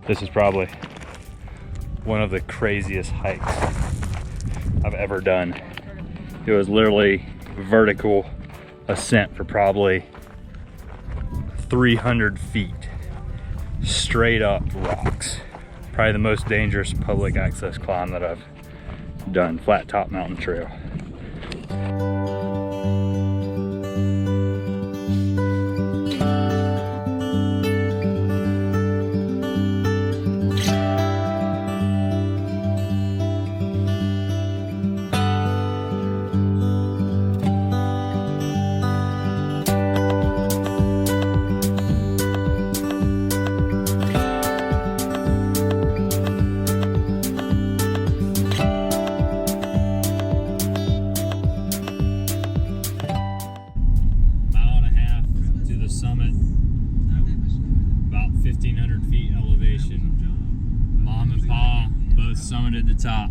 This is probably one of the craziest hikes I've ever done. It was literally vertical ascent for probably 300 feet, straight up rocks. Probably the most dangerous public access climb that I've done, Flattop Mountain Trail. Summit, about 1,500 feet elevation. Mom and Pa both summited the top.